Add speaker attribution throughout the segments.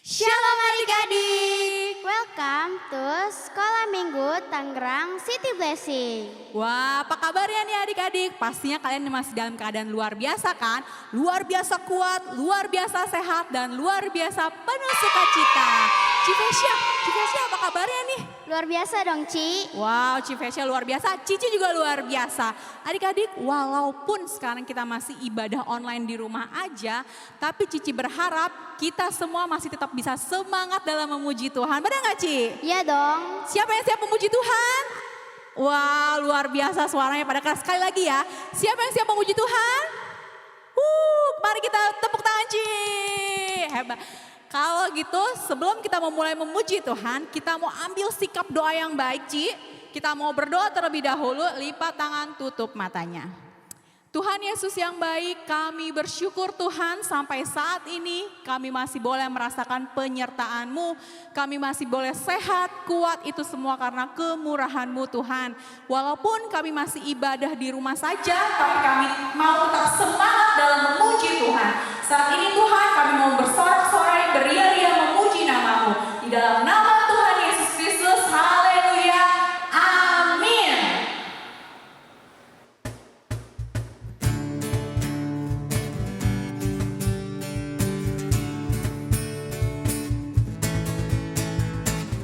Speaker 1: Shalom adik-adik, welcome to Sekolah Minggu Tangerang City Blessing.
Speaker 2: Wah, apa kabarnya nih adik-adik? Pastinya kalian masih dalam keadaan luar biasa kan? Luar biasa kuat, luar biasa sehat, dan luar biasa penuh sukacita. Cifesya apa kabarnya nih?
Speaker 1: Luar biasa dong Ci.
Speaker 2: Wow, Cifesya luar biasa, Cici juga luar biasa. Adik-adik, walaupun sekarang kita masih ibadah online di rumah aja, tapi Cici berharap kita semua masih tetap bisa semangat dalam memuji Tuhan. Benar gak Ci?
Speaker 1: Iya dong.
Speaker 2: Siapa yang siap memuji Tuhan? Wah, luar biasa suaranya pada keras. Sekali lagi ya, siapa yang siap memuji Tuhan? Mari kita tepuk tangan Ci. Hebat. Kalau gitu sebelum kita memulai memuji Tuhan, kita mau ambil sikap doa yang baik Ci. Kita mau berdoa terlebih dahulu, lipat tangan, tutup matanya. Tuhan Yesus yang baik, kami bersyukur Tuhan sampai saat ini kami masih boleh merasakan penyertaan-Mu. Kami masih boleh sehat, kuat, itu semua karena kemurahan-Mu Tuhan. Walaupun kami masih ibadah di rumah saja, tapi kami mau tetap semangat dalam memuji Tuhan. Saat ini Tuhan kami mau bersorak-sorai, beria-ria memuji nama-Mu. Di dalam nama Tuhan Yesus Kristus, haleluya, amin.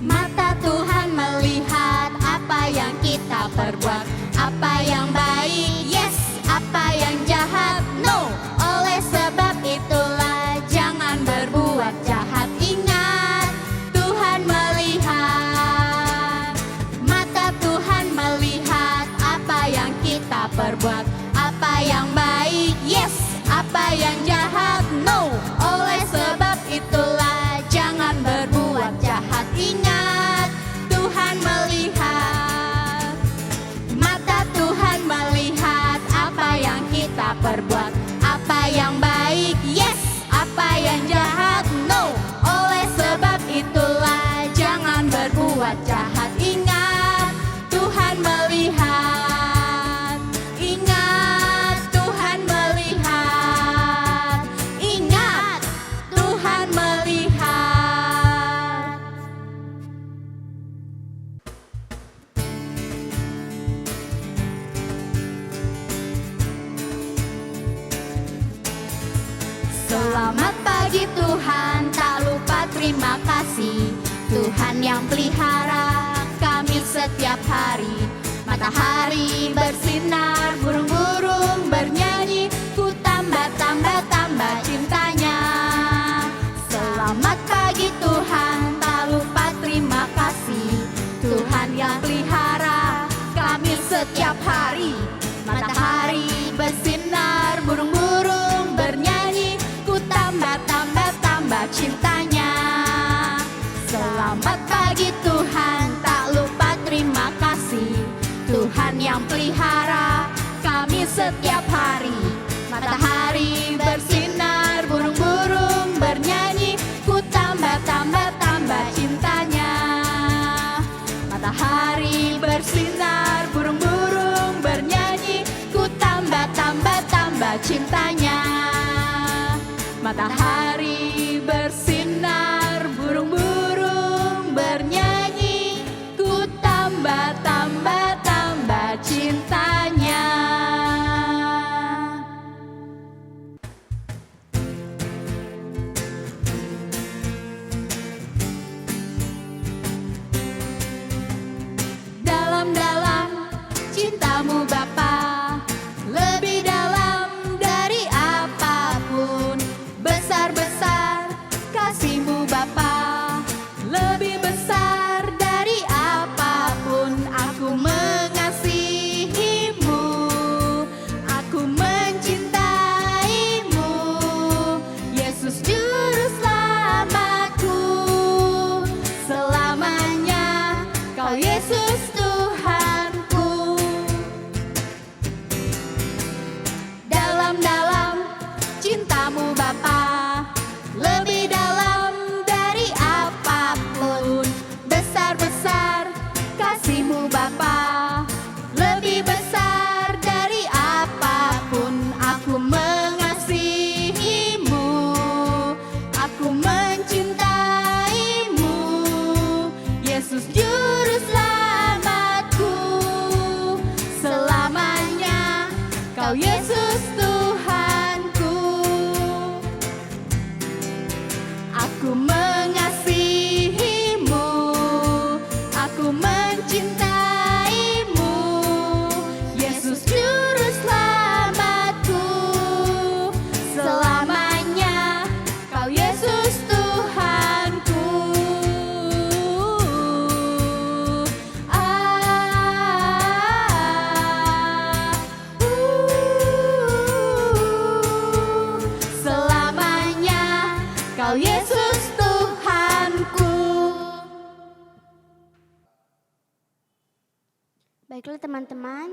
Speaker 1: Mata Tuhan melihat apa yang kita perbuat, apa yang baik, yes, apa yang jahat, no. Oleh sebab itulah jangan berbuat jahat. Ingat, Tuhan melihat. Mata Tuhan melihat apa yang kita perbuat, apa yang baik, yes, apa yang jahat, no. Oleh sebab itulah jangan berbuat jahat. Ingat, Tuhan melihat. Mata Tuhan melihat apa yang kita perbuat, apa yang baik, yes, apa yang jahat, no. Oleh sebab itulah jangan berbuat jahat. Ingat, Tuhan melihat. Ingat, Tuhan melihat. Ingat, Tuhan melihat. Selamat pagi Tuhan, tak lupa terima kasih. Tuhan yang pelihara kami setiap hari. Matahari bersinar, burung-burung bernyanyi. Ku tambah cintanya. Selamat pagi Tuhan, tak lupa terima kasih. Tuhan yang pelihara kami setiap hari. Matahari bersinar, burung-burung bernyanyi. Ku tambah cintanya. Selamat pagi Tuhan, tak lupa terima kasih. Tuhan yang pelihara kami setiap hari. Matahari bersinar, burung-burung bernyanyi. Ku tambah cintanya. Matahari bersinar, burung-burung bernyanyi. Ku tambah cintanya. Matahari bersinar, burung-burung bernyanyi. Ku tambah cintanya. Dalam-dalam cintamu Bapa, lebih dalam dari apapun. Besar-besar kasih-Mu Bapa, lebih besar dari apapun. Aku mengasihi-Mu, aku mencintai-Mu. Yesus juru selamatku, selamanya Kau Yesus Tuhanku. Dalam-dalam cinta-Mu Bapa, lebih dalam dari apapun. Besar-besar kasih-Mu Bapa, lebih besar dari apapun. Aku mengasihi-Mu, aku mencintai Tuhanku. Aku mengasihimu, aku mencintaimu, Yesus Juru Selamatku. Selamanya Kau Yesus Tuhanku. Selamanya Kau Yesus Tuhanku.
Speaker 3: Baiklah teman-teman,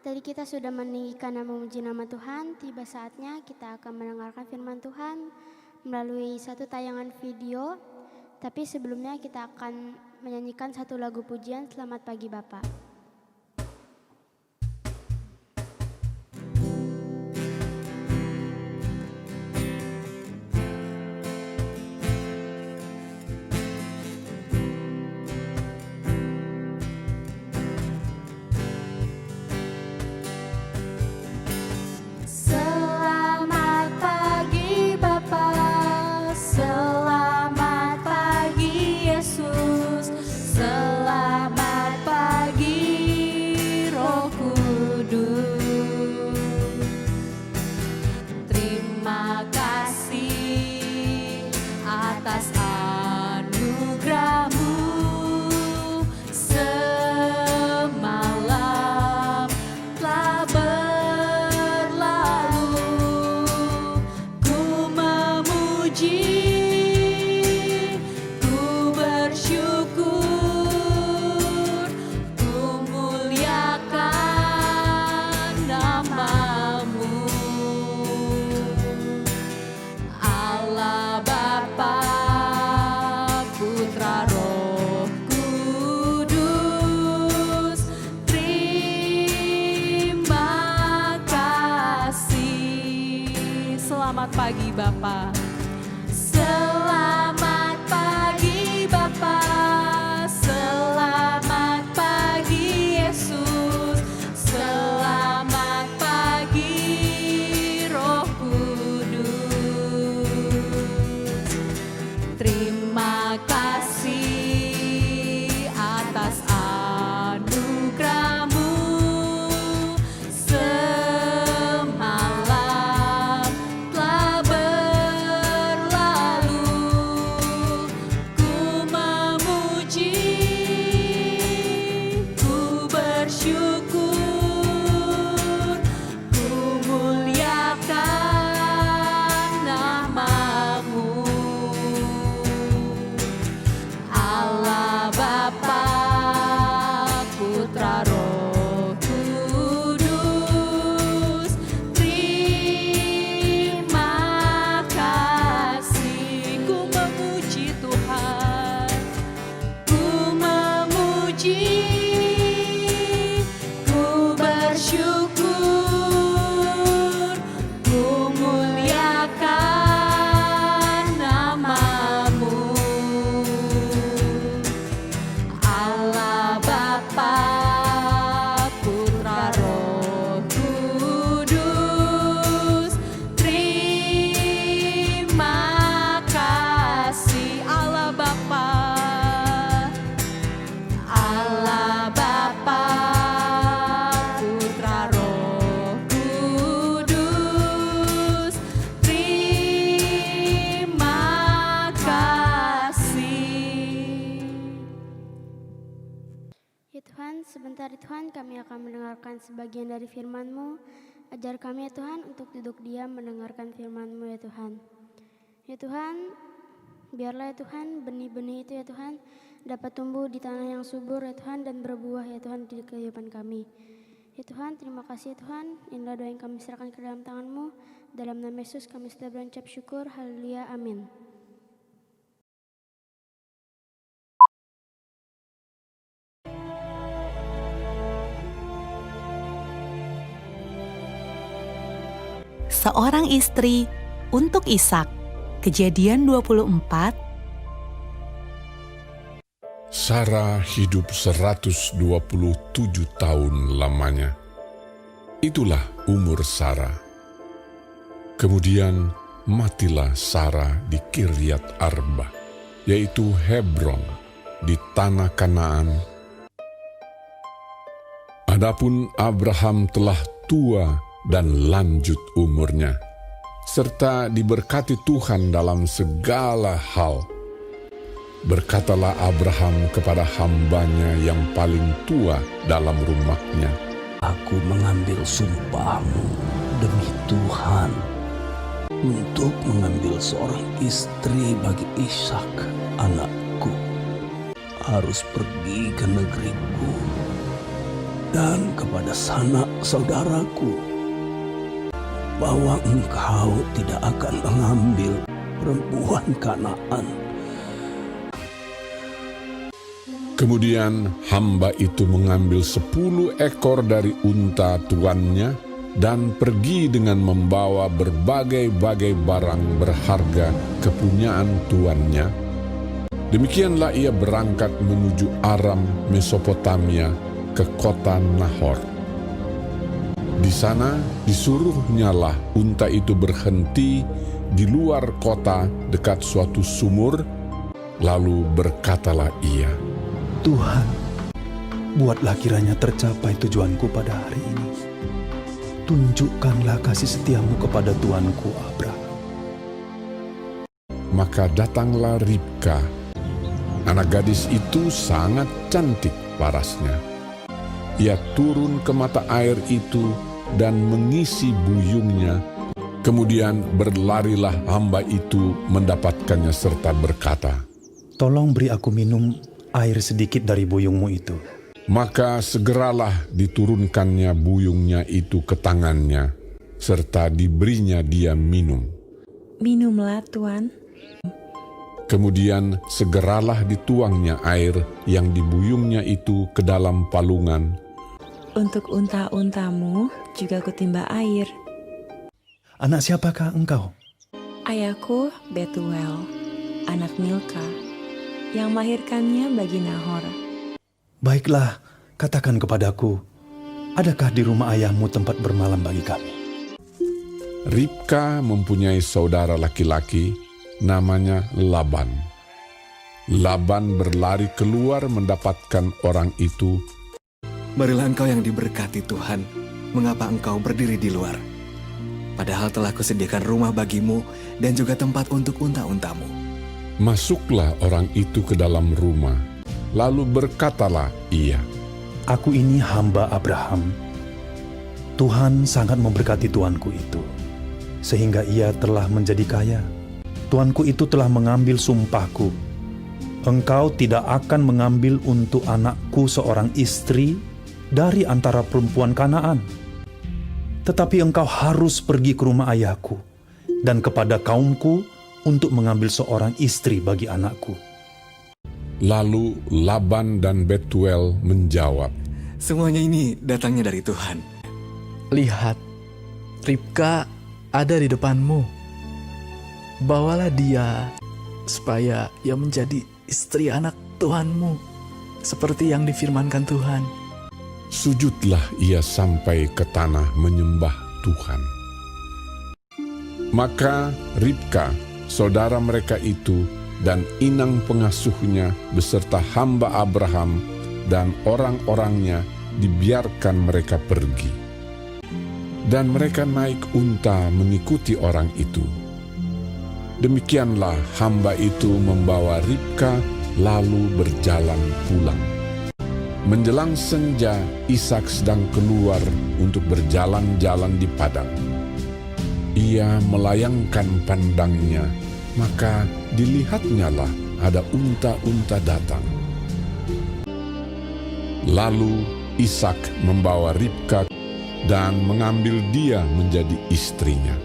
Speaker 3: tadi kita sudah meninggikan dan memuji nama Tuhan. Tiba saatnya kita akan mendengarkan firman Tuhan melalui satu tayangan video. Tapi sebelumnya kita akan menyanyikan satu lagu pujian, Selamat Pagi Bapa.
Speaker 1: Selamat pagi Bapa, selamat pagi Yesus, selamat pagi Roh Kudus. Terima kasih atas anugerah-Mu. Semalam telah berlalu, ku memuji, ku bersyukur, ku muliakan nama-Mu. Allah Bapa, Putra, Roh Kudus, terima kasih. Selamat pagi Bapa. Selamat pagi Bapa, selamat pagi Yesus, selamat pagi Roh Kudus. Terima kasih atas anugerah-Mu. Semalam telah berlalu, ku memuji, ku bersyukur, ku muliakan nama-Mu. Allah Bapa, Putra, Roh Kudus, terima kasih. Ku memuji Tuhan, ku memuji, ku bersyukur, ku muliakan nama-Mu. Allah Bapa, Putra, Roh Kudus, terima kasih. Allah Bapa, Allah Bapa, Putra, Roh Kudus, terima kasih.
Speaker 3: Ya Tuhan, sebentar ya Tuhan kami akan mendengarkan sebagian dari firman-Mu. Ajar kami ya Tuhan untuk duduk diam mendengarkan firman-Mu ya Tuhan. Ya Tuhan, biarlah ya Tuhan benih-benih itu ya Tuhan dapat tumbuh di tanah yang subur ya Tuhan dan berbuah ya Tuhan di kehidupan kami. Ya Tuhan, terima kasih ya Tuhan. Inilah doa yang kami serahkan ke dalam tangan-Mu. Dalam nama Yesus kami sudah berucap syukur. Haleluya, amin.
Speaker 4: Seorang istri untuk Ishak. Kejadian 24.
Speaker 5: Sarah hidup 127 tahun lamanya. Itulah umur Sarah. Kemudian matilah Sarah di Kiryat Arba, yaitu Hebron, di tanah Kanaan. Adapun Abraham telah tua dan lanjut umurnya, serta diberkati Tuhan dalam segala hal. Berkatalah Abraham kepada hambanya yang paling tua dalam rumahnya,
Speaker 6: Aku mengambil sumpahmu demi Tuhan untuk mengambil seorang istri bagi Ishak anakku. Harus pergi ke negeriku dan kepada sanak saudaraku, bahwa engkau tidak akan mengambil perempuan Kanaan.
Speaker 5: Kemudian hamba itu mengambil 10 ekor dari unta tuannya dan pergi dengan membawa berbagai-bagai barang berharga kepunyaan tuannya. Demikianlah ia berangkat menuju Aram, Mesopotamia, ke kota Nahor. Di sana disuruhnyalah unta itu berhenti di luar kota dekat suatu sumur, lalu berkatalah ia,
Speaker 7: Tuhan, buatlah kiranya tercapai tujuanku pada hari ini. Tunjukkanlah kasih setiamu kepada tuanku Abraham.
Speaker 5: Maka datanglah Ribka. Anak gadis itu sangat cantik parasnya. Ia turun ke mata air itu dan mengisi buyungnya. Kemudian berlarilah hamba itu mendapatkannya serta berkata,
Speaker 7: Tolong beri aku minum air sedikit dari buyungmu itu.
Speaker 5: Maka segeralah diturunkannya buyungnya itu ke tangannya, serta diberinya dia minum.
Speaker 8: Minumlah, Tuan.
Speaker 5: Kemudian segeralah dituangnya air yang di buyungnya itu ke dalam palungan.
Speaker 8: Untuk unta-untamu juga kutimba air.
Speaker 7: Anak siapakah engkau?
Speaker 8: Ayahku Betuel, anak Milka, yang melahirkannya bagi Nahor.
Speaker 7: Baiklah, katakan kepadaku, adakah di rumah ayahmu tempat bermalam bagi kami?
Speaker 5: Ribka mempunyai saudara laki-laki, namanya Laban. Laban berlari keluar mendapatkan orang itu.
Speaker 9: Marilah engkau yang diberkati Tuhan, mengapa engkau berdiri di luar? Padahal telah kusediakan rumah bagimu dan juga tempat untuk unta-untamu.
Speaker 5: Masuklah orang itu ke dalam rumah, lalu berkatalah ia,
Speaker 7: Aku ini hamba Abraham. Tuhan sangat memberkati tuanku itu, sehingga ia telah menjadi kaya. Tuanku itu telah mengambil sumpahku. Engkau tidak akan mengambil untuk anakku seorang istri dari antara perempuan Kanaan. Tetapi engkau harus pergi ke rumah ayahku dan kepada kaumku untuk mengambil seorang istri bagi anakku.
Speaker 5: Lalu Laban dan Betuel menjawab,
Speaker 9: Semuanya ini datangnya dari Tuhan.
Speaker 10: Lihat, Ribka ada di depanmu. Bawalah dia, supaya ia menjadi istri anak Tuhanmu, seperti yang difirmankan Tuhan.
Speaker 5: Sujudlah ia sampai ke tanah menyembah Tuhan. Maka Ribka, saudara mereka itu, dan inang pengasuhnya beserta hamba Abraham dan orang-orangnya dibiarkan mereka pergi. Dan mereka naik unta mengikuti orang itu. Demikianlah hamba itu membawa Ribka lalu berjalan pulang. Menjelang senja, Ishak sedang keluar untuk berjalan-jalan di padang. Ia melayangkan pandangnya, maka dilihatnyalah ada unta-unta datang. Lalu Ishak membawa Ribka dan mengambil dia menjadi istrinya.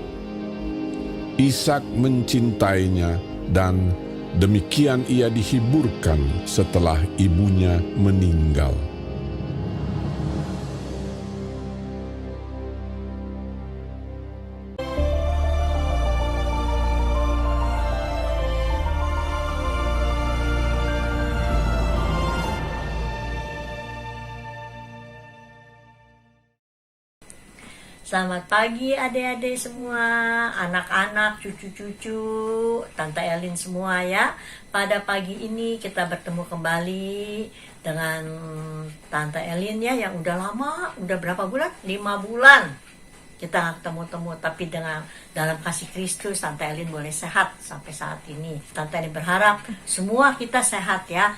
Speaker 5: Ishak mencintainya dan demikian ia dihiburkan setelah ibunya meninggal.
Speaker 11: Selamat pagi adik-adik semua, anak-anak, cucu-cucu, Tante Elin semua ya. Pada pagi ini kita bertemu kembali dengan Tante Elin ya, yang udah lama, udah berapa bulan? 5 bulan kita ketemu-temu, tapi dalam kasih Kristus Tante Elin boleh sehat sampai saat ini. Tante Elin berharap semua kita sehat ya.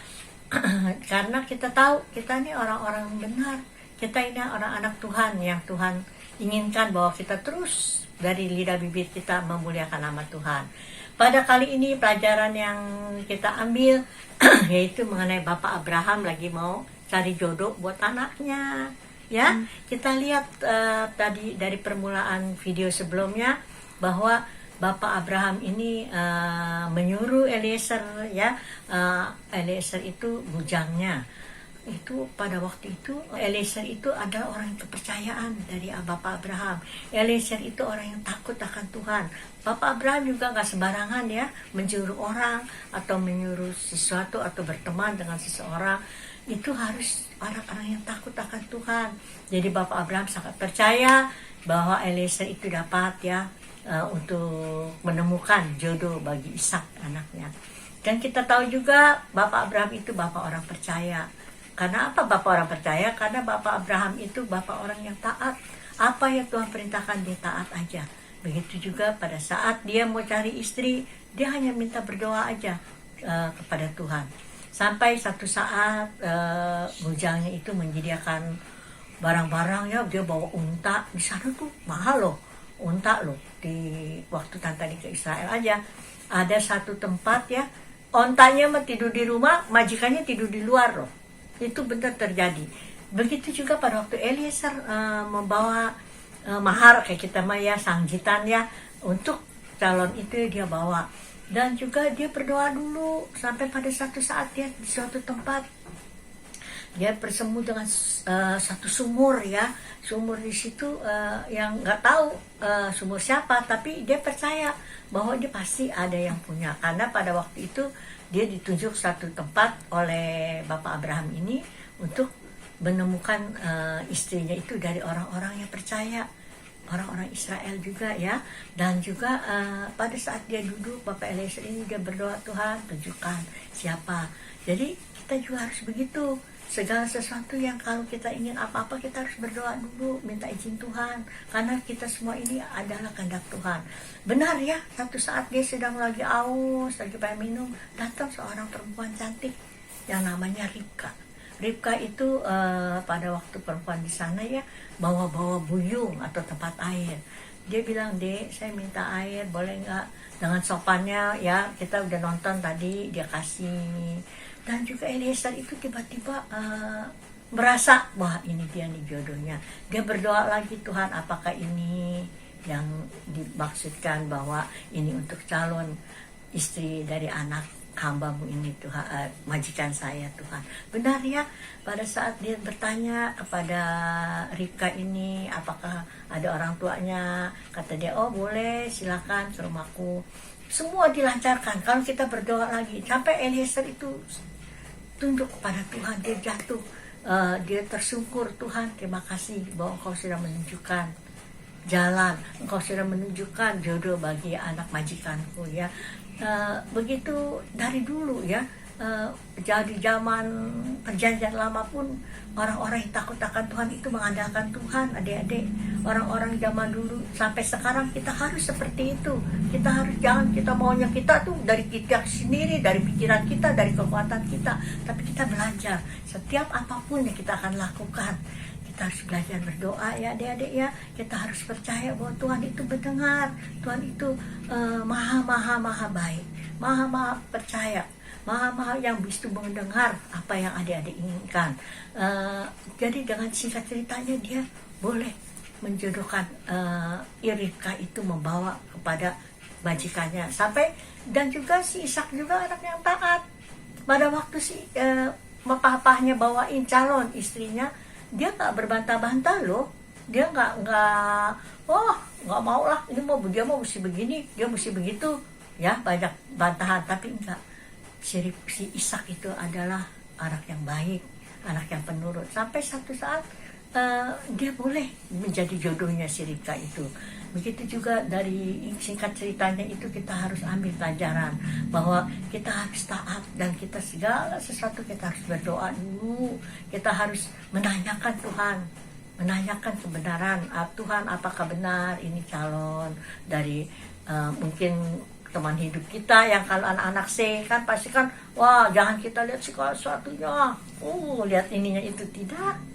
Speaker 11: Karena kita tahu kita ini orang-orang benar. Kita ini orang anak Tuhan yang Tuhan inginkan bahwa kita terus dari lidah bibir kita memuliakan nama Tuhan. Pada kali ini pelajaran yang kita ambil yaitu mengenai Bapak Abraham lagi mau cari jodoh buat anaknya. Ya, kita lihat tadi dari permulaan video sebelumnya bahwa Bapak Abraham ini menyuruh Eliezer ya, Eliezer itu bujangnya. Itu pada waktu itu Eliezer itu adalah orang yang kepercayaan dari Bapak Abraham. Eliezer itu orang yang takut akan Tuhan. Bapak Abraham juga nggak sembarangan ya menyuruh orang atau menyuruh sesuatu atau berteman dengan seseorang. Itu harus orang-orang yang takut akan Tuhan. Jadi Bapak Abraham sangat percaya bahwa Eliezer itu dapat ya untuk menemukan jodoh bagi Ishak anaknya. Dan kita tahu juga Bapak Abraham itu Bapak orang percaya. Karena apa Bapak orang percaya? Karena Bapak Abraham itu Bapak orang yang taat. Apa yang Tuhan perintahkan dia taat aja. Begitu juga pada saat dia mau cari istri, dia hanya minta berdoa aja kepada Tuhan. Sampai satu saat bujangnya itu menyediakan barang-barang ya, dia bawa unta. Di sana tuh mahal loh, unta loh. Di waktu Tante ke Israel aja ada satu tempat ya, ontanya tidur di rumah, majikannya tidur di luar loh. Itu benar terjadi. Begitu juga pada waktu Eliezer membawa mahar kayak kita mah ya, sangjitan ya, untuk calon itu dia bawa. Dan juga dia berdoa dulu sampai pada satu saat dia di suatu tempat dia bersemu dengan satu sumur ya, sumur di situ yang nggak tahu sumur siapa, tapi dia percaya bahwa dia pasti ada yang punya, karena pada waktu itu dia ditunjuk satu tempat oleh Bapak Abraham ini untuk menemukan istrinya itu dari orang-orang yang percaya, orang-orang Israel juga ya. Dan juga pada saat dia duduk Bapak Eliezer ini dia berdoa, Tuhan tunjukkan siapa. Jadi kita juga harus begitu. Segala sesuatu yang kalau kita ingin apa-apa kita harus berdoa dulu, minta izin Tuhan, karena kita semua ini adalah kehendak Tuhan. Benar ya, satu saat dia sedang lagi aus, lagi pengen minum, datang seorang perempuan cantik yang namanya Ribka. Ribka itu pada waktu perempuan di sana ya bawa-bawa buyung atau tempat air. Dia bilang, Dek, saya minta air, boleh nggak? Dengan sopannya ya, kita udah nonton tadi, dia kasih. Dan juga Eliezer itu tiba-tiba merasa, wah ini dia nih jodohnya. Dia berdoa lagi, Tuhan apakah ini yang dimaksudkan bahwa ini untuk calon istri dari anak hamba-Mu ini Tuhan, majikan saya Tuhan. Benar ya, pada saat dia bertanya kepada Ribka ini apakah ada orang tuanya, kata dia, oh boleh silakan ke rumahku. Semua dilancarkan kalau kita berdoa lagi. Sampai Eliezer itu tunduk kepada Tuhan, dia jatuh, dia tersungkur, Tuhan terima kasih bahwa Engkau sudah menunjukkan jalan, Engkau sudah menunjukkan jodoh bagi anak majikanku ya. Begitu dari dulu ya, jadi zaman perjanjian lama pun orang-orang yang takut akan Tuhan itu mengandalkan Tuhan. Adik-adik, orang-orang zaman dulu sampai sekarang kita harus seperti itu. Kita harus, jangan kita maunya kita tuh dari kita sendiri, dari pikiran kita, dari kekuatan kita, tapi kita belajar setiap apapun yang kita akan lakukan. Kita harus belajar berdoa ya adik-adik ya. Kita harus percaya bahwa Tuhan itu mendengar, Tuhan itu maha baik, maha percaya, maha yang bisa mendengar apa yang adik-adik inginkan. Jadi dengan singkat ceritanya dia boleh menjodohkan Ribka itu membawa kepada majikannya. Sampai dan juga si Ishak juga anak yang taat. Pada waktu si papahnya bawain calon istrinya, dia nggak berbantah-bantah loh. Dia nggak mau lah, ini mau dia mau mesti begini, dia mesti begitu ya, banyak bantahan. Tapi enggak, si Ishak itu adalah anak yang baik, anak yang penurut. Sampai satu saat dia boleh menjadi jodohnya si Ribka itu. Begitu juga dari singkat ceritanya itu kita harus ambil pelajaran bahwa kita harus taat dan kita segala sesuatu kita harus berdoa dulu. Kita harus menanyakan Tuhan, menanyakan kebenaran. Tuhan, apakah benar ini calon dari mungkin teman hidup kita yang kalau anak-anak kan pasti kan, wah jangan kita lihat segala sesuatunya, lihat ininya itu,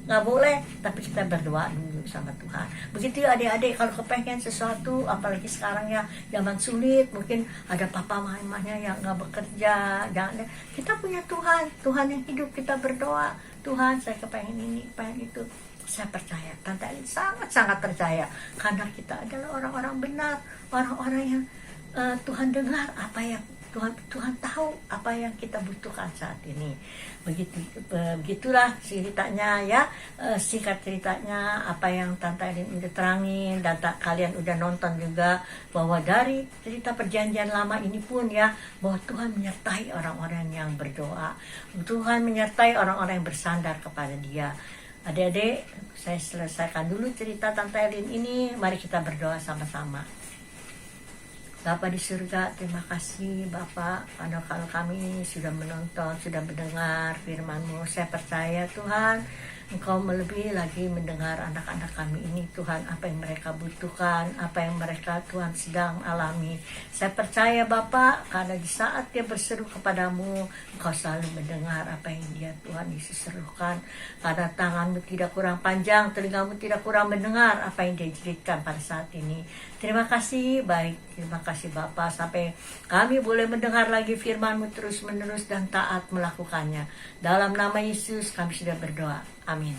Speaker 11: nggak boleh, tapi kita berdoa dulu sama Tuhan. Begitu adik-adik kalau kepengen sesuatu, apalagi sekarang ya zaman sulit, mungkin ada papa mamanya yang nggak bekerja, jangan, kita punya Tuhan yang hidup, kita berdoa, Tuhan saya kepengen ini, kepengen itu. Saya percaya, Tante Elin sangat-sangat percaya, karena kita adalah orang-orang benar, orang-orang yang Tuhan dengar apa yang Tuhan tahu apa yang kita butuhkan saat ini. Begitulah ceritanya ya, singkat ceritanya apa yang Tante Elin udah terangin dan kalian udah nonton juga, bahwa dari cerita perjanjian lama ini pun ya, bahwa Tuhan menyertai orang-orang yang berdoa, Tuhan menyertai orang-orang yang bersandar kepada Dia. Adik-adik, saya selesaikan dulu cerita Tante Elin ini, mari kita berdoa sama-sama. Bapa di surga, terima kasih Bapak, karena kalau kami sudah menonton, sudah mendengar firman-Mu. Saya percaya Tuhan, Engkau melebihi lagi mendengar anak-anak kami ini Tuhan, apa yang mereka butuhkan, apa yang mereka Tuhan sedang alami. Saya percaya Bapak, karena di saat dia berseru kepadamu, Engkau selalu mendengar apa yang dia Tuhan Yesus serukan. Karena tangan-Mu tidak kurang panjang, telinga-Mu tidak kurang mendengar apa yang dia jeritkan pada saat ini. Terima kasih, baik, terima kasih Bapak, sampai kami boleh mendengar lagi firman-Mu terus-menerus dan taat melakukannya. Dalam nama Yesus kami sudah berdoa. Amin.